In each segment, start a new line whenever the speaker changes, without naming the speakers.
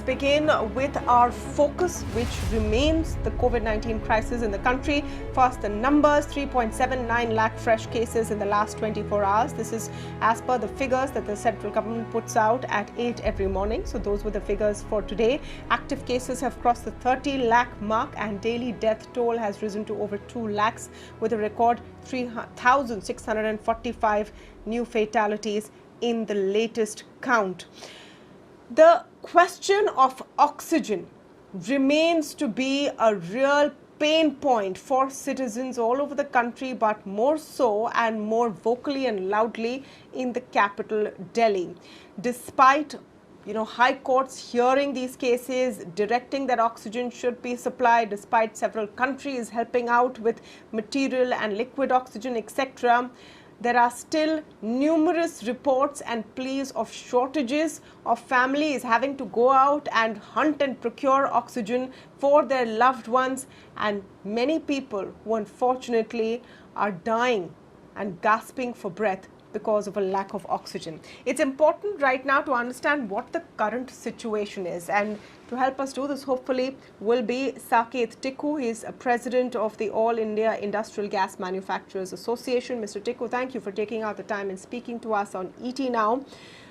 begin with our focus, which remains the COVID-19 crisis in the country. First, the numbers: 3.79 lakh fresh cases in the last 24 hours. This is as per the figures that the central government puts out at 8 every morning. So those were the figures for today. Active cases have crossed the 30 lakh mark, and daily death toll has risen to over 2 lakhs with a record 3,645 new fatalities in the latest count. The question of oxygen remains to be a real pain point for citizens all over the country, but more so and more vocally and loudly in the capital, Delhi. Despite high courts hearing these cases, directing that oxygen should be supplied, despite several countries helping out with material and liquid oxygen, etc., there are still numerous reports and pleas of shortages, of families having to go out and hunt and procure oxygen for their loved ones, and many people who unfortunately are dying and gasping for breath because of a lack of oxygen. It's important right now to understand what the current situation is, and to help us do this, hopefully, will be Saket Tiku. He is a president of the All India Industrial Gas Manufacturers Association. Mr. Tiku, thank you for taking out the time and speaking to us on ET Now.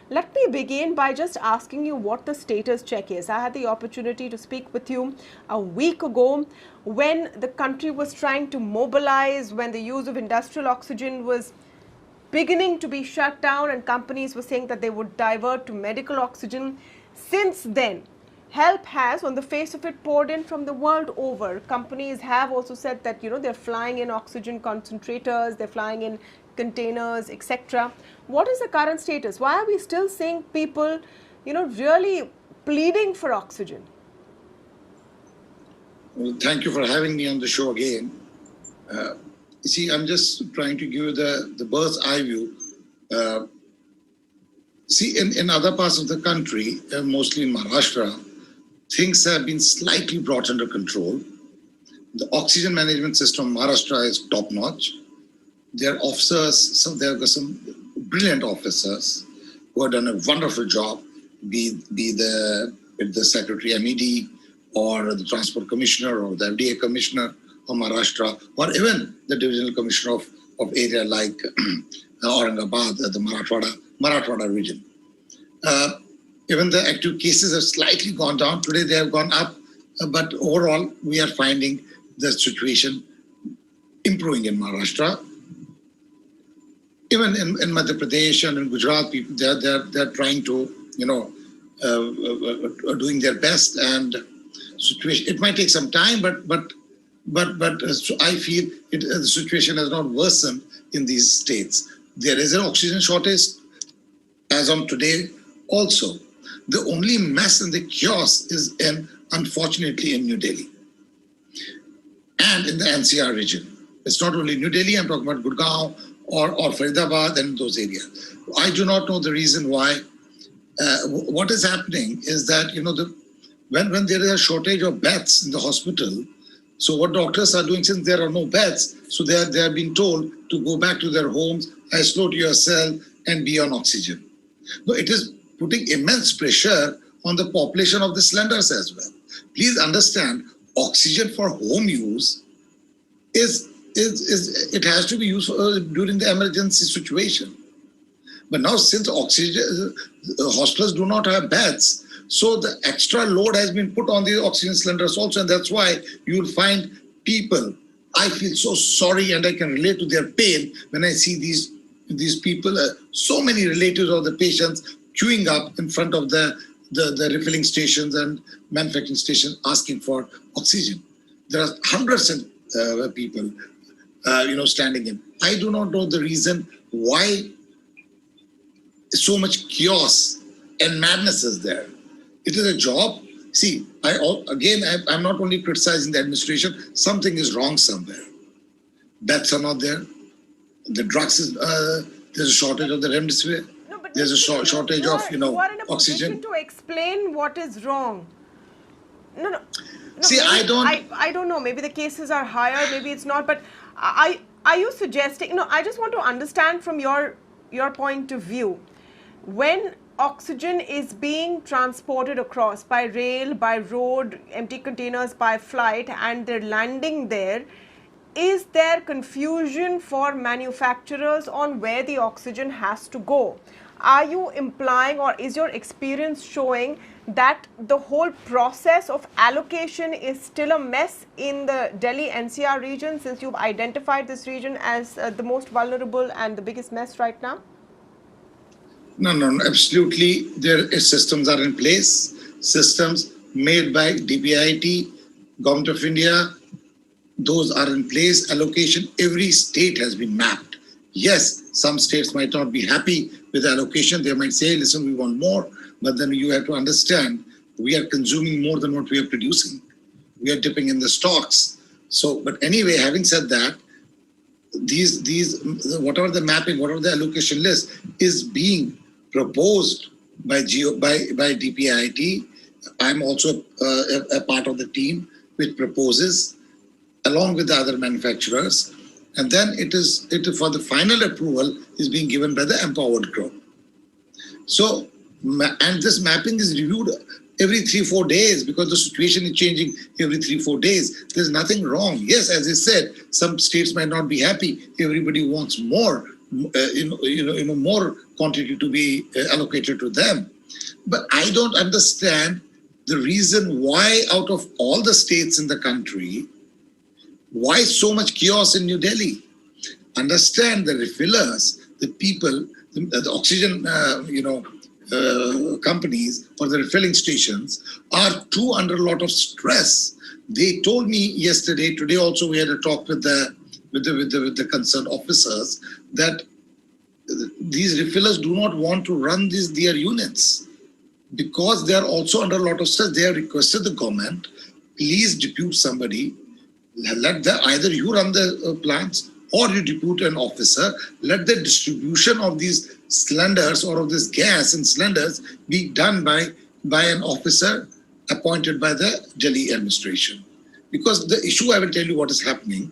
Let me begin by just asking you what the status check is. I had the opportunity to speak with you a week ago when the country was trying to mobilize, when the use of industrial oxygen was beginning to be shut down and companies were saying that they would divert to medical oxygen. Since then, help has, on the face of it, poured in from the world over. Companies have also said that, they're flying in oxygen concentrators, they're flying in containers, etc. What is the current status? Why are we still seeing people, really pleading for oxygen?
Well, thank you for having me on the show again. You see, I'm just trying to give you the bird's eye view. In other parts of the country, mostly in Maharashtra, things have been slightly brought under control. The oxygen management system in Maharashtra is top-notch. Their officers, there are some brilliant officers who have done a wonderful job, be the Secretary MED or the Transport Commissioner or the FDA Commissioner of Maharashtra, or even the Divisional Commissioner of area like Aurangabad, the Marathwada region. Even the active cases have slightly gone down. Today they have gone up, but overall we are finding the situation improving in Maharashtra. Even in Madhya Pradesh and in Gujarat, people they're trying to doing their best, and situation it might take some time, but I feel the situation has not worsened in these states. There is an oxygen shortage as on today also. The only mess and the chaos is unfortunately in New Delhi and in the NCR region. It's not only New Delhi, I'm talking about Gurgaon or Faridabad and those areas. I do not know the reason why. What is happening is that, when there is a shortage of beds in the hospital, so what doctors are doing, since there are no beds, so they are being told to go back to their homes, isolate yourself, and be on oxygen. No, it is putting immense pressure on the population of the slenders as well. Please understand, oxygen for home use it has to be used during the emergency situation. But now, since hospitals do not have beds, so the extra load has been put on the oxygen cylinders also, and that's why you will find people. I feel so sorry, and I can relate to their pain when I see these people, so many relatives of the patients queuing up in front of the refilling stations and manufacturing stations asking for oxygen. There are hundreds of people, standing in. I do not know the reason why so much chaos and madness is there. It is a job. See, I'm not only criticizing the administration, something is wrong somewhere. Beds are not there. The drugs there's a shortage of the remdesivir.
No, but
there's a shortage of,
you are in a
oxygen.
position to explain what is wrong. No.
See,
I don't know. Maybe the cases are higher, maybe it's not. But are you suggesting? I just want to understand from your point of view. When oxygen is being transported across by rail, by road, empty containers by flight, and they're landing there, is there confusion for manufacturers on where the oxygen has to go? Are you implying, or is your experience showing that the whole process of allocation is still a mess in the Delhi NCR region, since you've identified this region as the most vulnerable and the biggest mess right now?
No, absolutely. Systems are in place. Systems made by DPIT, Government of India, those are in place. Allocation, every state has been mapped. Yes, some states might not be happy with the allocation. They might say, listen, we want more. But then you have to understand, we are consuming more than what we are producing. We are dipping in the stocks. So, but anyway, having said that, these whatever the mapping, whatever the allocation list is being proposed by DPIIT. I'm also a part of the team which proposes along with the other manufacturers, and then it for the final approval is being given by the empowered group. So, and this mapping is reviewed every 3-4 days because the situation is changing every 3-4 days. There's nothing wrong. Yes, as I said, some states might not be happy. Everybody wants more, more quantity to be allocated to them. But I don't understand the reason why, out of all the states in the country, why so much chaos in New Delhi? Understand the refillers, the people, the oxygen, companies or the refilling stations are too under a lot of stress. They told me yesterday, today also we had a talk with the concerned officers that these refillers do not want to run their units because they are also under a lot of stress. They have requested the government, please depute somebody. Either you run the plants or you depute an officer. Let the distribution of these cylinders or of this gas in cylinders be done by an officer appointed by the Delhi administration. Because the issue, I will tell you what is happening.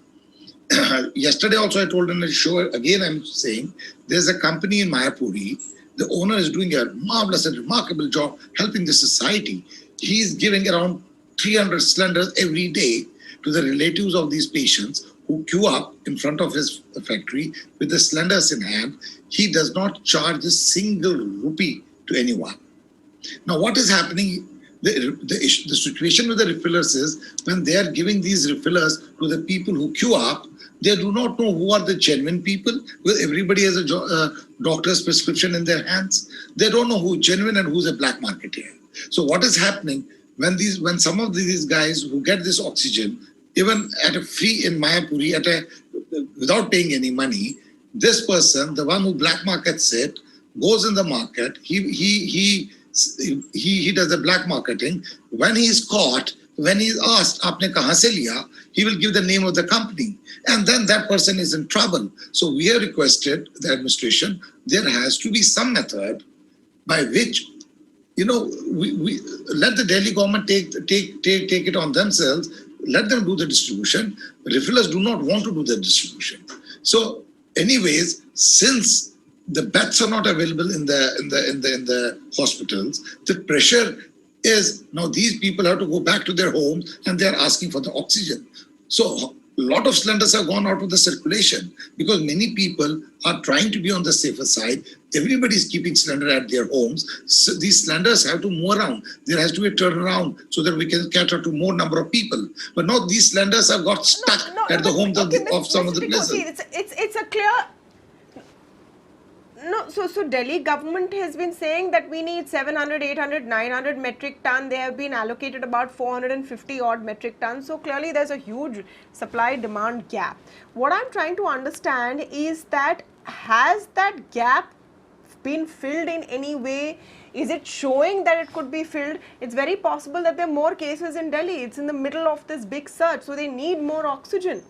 Yesterday also I told in the show, again I'm saying, there's a company in Mayapuri. The owner is doing a marvelous and remarkable job helping the society. He is giving around 300 cylinders every day to the relatives of these patients who queue up in front of his factory with the cylinders in hand. He does not charge a single rupee to anyone. Now, what is happening? The situation with the refillers is when they are giving these refillers to the people who queue up, they do not know who are the genuine people. Everybody has a doctor's prescription in their hands. They don't know who's genuine and who's a black marketer. So what is happening when some of these guys who get this oxygen, even at a free in Mayapuri, without paying any money, this person, the one who black markets it, goes in the market. He does the black marketing. When he is caught, when he is asked, "Aapne kahan se liya?" he will give the name of the company, and then that person is in trouble. So we have requested the administration. There has to be some method by which, we let the Delhi government take it on themselves. Let them do the distribution. Refillers do not want to do the distribution. So, anyways, since the beds are not available in the hospitals, the pressure is now these people have to go back to their homes and they are asking for the oxygen. So a lot of cylinders have gone out of the circulation because many people are trying to be on the safer side. Everybody is keeping cylinder at their homes. So these cylinders have to move around. There has to be a turnaround so that we can cater to more number of people. But now these cylinders have got stuck at the homes of some of the places.
It's a clear... No, so Delhi government has been saying that we need 700, 800, 900 metric ton. They have been allocated about 450 odd metric tons. So clearly there's a huge supply demand gap. What I'm trying to understand is that has that gap been filled in any way? Is it showing that it could be filled? It's very possible that there are more cases in Delhi. It's in the middle of this big surge, so they need more oxygen.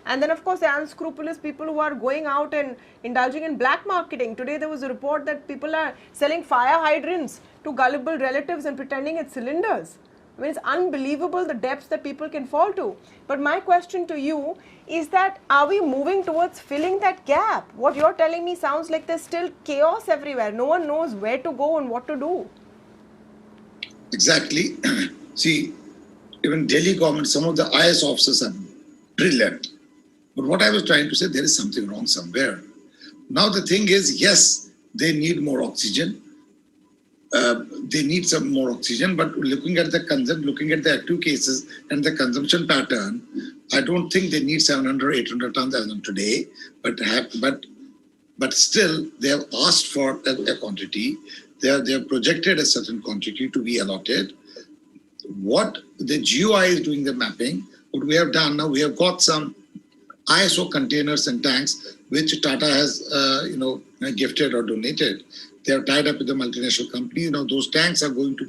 And then, of course, the unscrupulous people who are going out and indulging in black marketing. Today, there was a report that people are selling fire hydrants to gullible relatives and pretending it's cylinders. I mean, it's unbelievable the depths that people can fall to. But my question to you is that, are we moving towards filling that gap? What you're telling me sounds like there's still chaos everywhere. No one knows where to go and what to do.
Exactly. See, even Delhi government, some of the IS officers are brilliant. But what I was trying to say, there is something wrong somewhere. Now the thing is, yes, they need more oxygen. They need some more oxygen, but looking at the active cases and the consumption pattern, I don't think they need 700, 800 tons as of today. But still, they have asked for a quantity. They have projected a certain quantity to be allotted. What the GUI is doing the mapping. What we have done now, we have got some ISO containers and tanks which Tata has, gifted or donated. They are tied up with the multinational company. Now those tanks are going to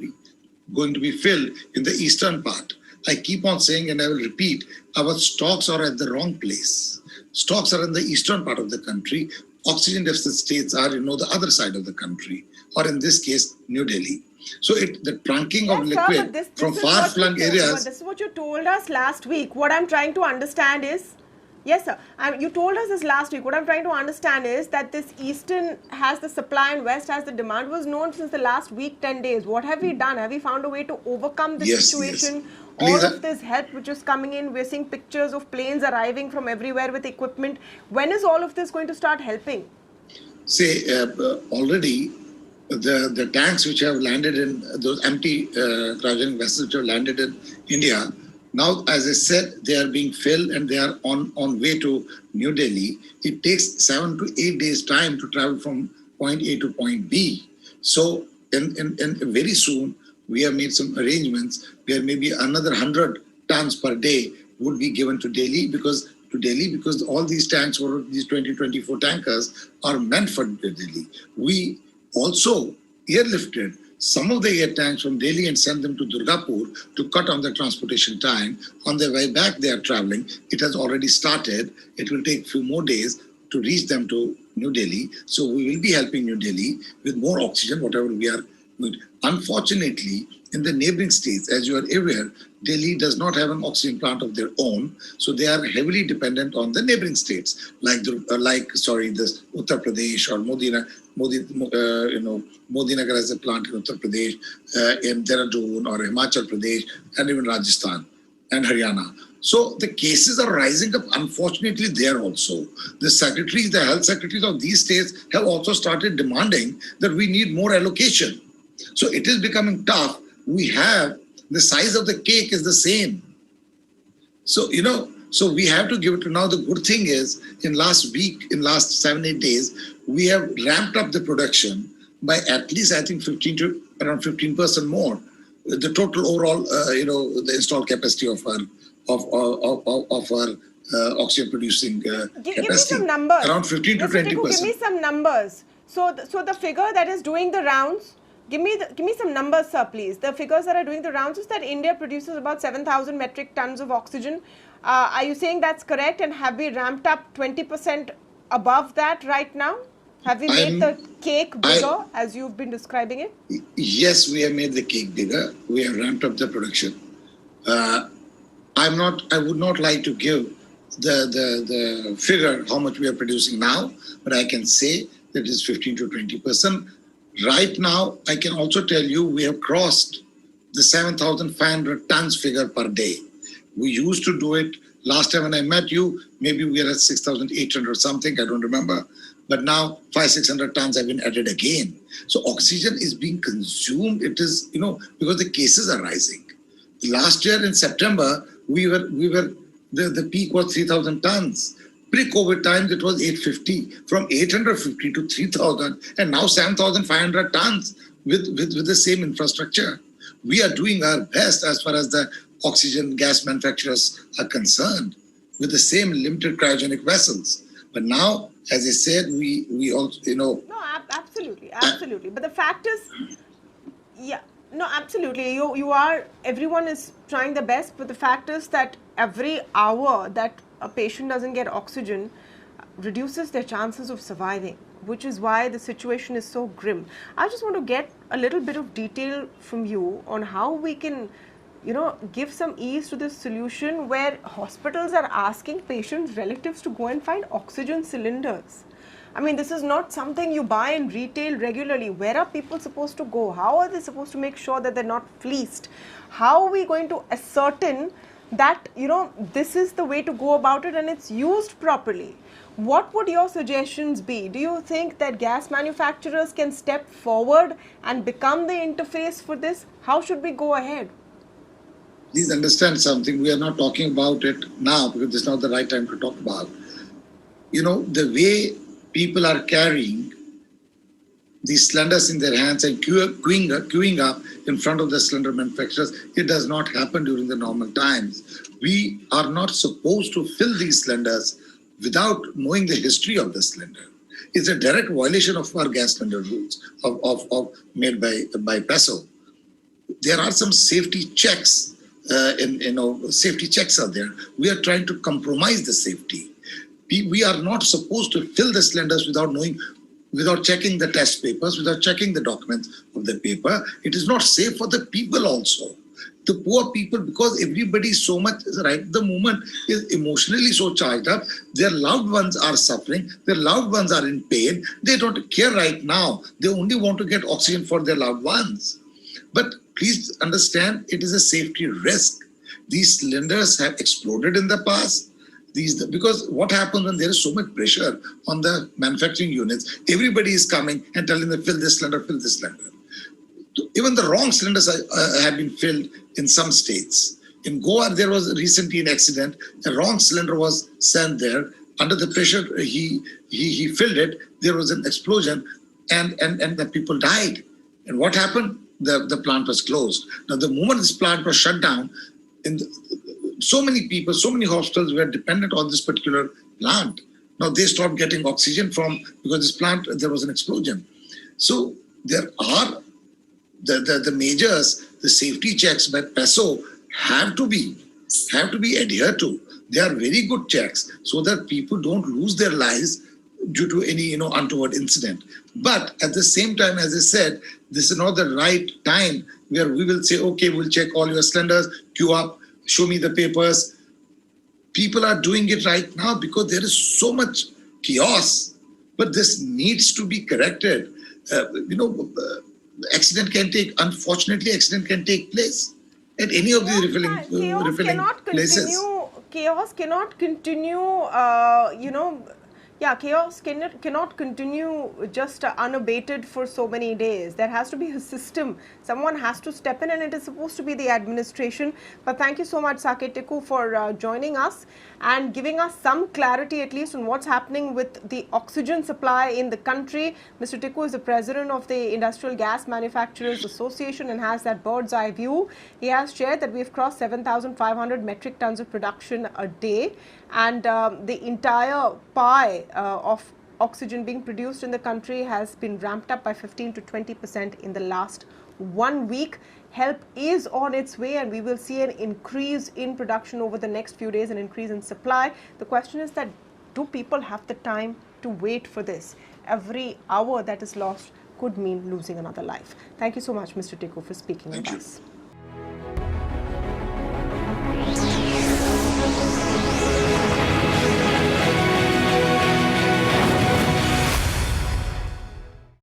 be filled in the eastern part. I keep on saying, and I will repeat, our stocks are at the wrong place. Stocks are in the eastern part of the country. Oxygen deficit states are, the other side of the country, or in this case, New Delhi. So the trunking of liquid from far-flung areas.
This is what you told us last week. What I'm trying to understand is, yes, sir. You told us this last week. What I'm trying to understand is that this Eastern has the supply and West has the demand was known since the last week, 10 days. What have we done? Have we found a way to overcome this situation? Yes. All of this help which is coming in, we're seeing pictures of planes arriving from everywhere with equipment. When is all of this going to start helping?
Say, already the tanks which have landed in those empty cryogenic vessels which have landed in India, now, as I said, they are being filled and they are on way to New Delhi. It takes 7 to 8 days time to travel from point A to point B. So, in very soon, we have made some arrangements where maybe another 100 tons per day would be given to Delhi because all these tanks, or these 2024 tankers, are meant for Delhi. We also airlifted some of the air tanks from Delhi and sent them to Durgapur to cut on the transportation time. On their way back, they are traveling. It has already started. It will take a few more days to reach them to New Delhi. So we will be helping New Delhi with more oxygen, whatever we are doing. Unfortunately, in the neighboring states, as you are aware, Delhi does not have an oxygen plant of their own, so they are heavily dependent on the neighboring states, like this Uttar Pradesh or Modinagar has a plant in Uttar Pradesh, in Dehradun or Himachal Pradesh, and even Rajasthan and Haryana. So the cases are rising up, unfortunately, there also. The health secretaries of these states have also started demanding that we need more allocation. So it is becoming tough. We have, the size of the cake is the same. So, so we have to give it to now. The good thing is, in last 7-8 days, we have ramped up the production by at least, I think, around 15% more. The total overall, the installed capacity of our oxygen producing capacity.
Give me some numbers.
Around 15 to 20%.
Give me some numbers. So the figure that is doing the rounds, give me some numbers, sir, please. The figures that are doing the rounds is that India produces about 7,000 metric tons of oxygen. Are you saying that's correct? And have we ramped up 20% above that right now? Have we made the cake bigger as you've been describing it?
Yes, we have made the cake bigger. We have ramped up the production. I would not like to give the figure how much we are producing now, but I can say that it is 15 to 20%. Right now, I can also tell you we have crossed the 7,500 tons figure per day. We used to do it last time when I met you, maybe we were at 6,800 or something, I don't remember. But now 500-600 tons have been added again. So oxygen is being consumed. It is, because the cases are rising. Last year in September, the peak was 3,000 tons. Pre-COVID times, it was 850. From 850 to 3,000, and now 7,500 tons with the same infrastructure. We are doing our best as far as the oxygen gas manufacturers are concerned, with the same limited cryogenic vessels. But now, as I said, we also,
No, absolutely. But the fact is, absolutely. Everyone is trying their best, but the fact is that every hour that a patient doesn't get oxygen reduces their chances of surviving, which is why the situation is so grim. I just want to get a little bit of detail from you on how we can give some ease to this solution where hospitals are asking patients' relatives to go and find oxygen cylinders. I mean, this is not something you buy in retail regularly. Where are people supposed to go? How are they supposed to make sure that they're not fleeced? How are we going to ascertain that, this is the way to go about it and it's used properly? What would your suggestions be? Do you think that gas manufacturers can step forward and become the interface for this? How should we go ahead?
Please understand something. We are not talking about it now because this is not the right time to talk about. The way people are carrying these cylinders in their hands and queuing up in front of the cylinder manufacturers, it does not happen during the normal times. We are not supposed to fill these cylinders without knowing the history of the cylinder. It's a direct violation of our gas cylinder rules of made by PESO. There are some safety checks. Safety checks are there. We are trying to compromise the safety. We are not supposed to fill the cylinders without checking the test papers, without checking the documents of the paper. It is not safe for the people also. The poor people, because everybody is so much, right at the moment, is emotionally so charged up. Their loved ones are suffering. Their loved ones are in pain. They don't care right now. They only want to get oxygen for their loved ones. But please understand, it is a safety risk. These cylinders have exploded in the past. Because what happens when there is so much pressure on the manufacturing units, everybody is coming and telling them, fill this cylinder, fill this cylinder. Even the wrong cylinders have been filled in some states. In Goa, there was recently an accident. A wrong cylinder was sent there. Under the pressure, he filled it. There was an explosion, and the people died. And what happened? The plant was closed. Now, the moment this plant was shut down, so many people, so many hospitals were dependent on this particular plant. Now they stopped getting oxygen because this plant, there was an explosion. So there are the measures, the safety checks by PESO have to be adhered to. They are very good checks so that people don't lose their lives due to any untoward incident. But at the same time, as I said, this is not the right time where we will say, okay, we'll check all your cylinders, queue up, show me the papers. People are doing it right now because there is so much chaos. But this needs to be corrected. Unfortunately, accident can take place at any of these refilling places.
Chaos cannot continue, chaos cannot continue just unabated for so many days. There has to be a system. Someone has to step in, and it is supposed to be the administration. But thank you so much, Saket Tiku, for joining us and giving us some clarity at least on what's happening with the oxygen supply in the country. Mr. Tiku is the president of the Industrial Gas Manufacturers Association and has that bird's eye view. He has shared that we've crossed 7,500 metric tons of production a day, and the entire pie of oxygen being produced in the country has been ramped up by 15 to 20% in the last 1 week. Help is on its way, and we will see an increase in production over the next few days, an increase in supply. The question is that, do people have the time to wait for this? Every hour that is lost could mean losing another life. Thank you so much, Mr. Tiku, for speaking with us.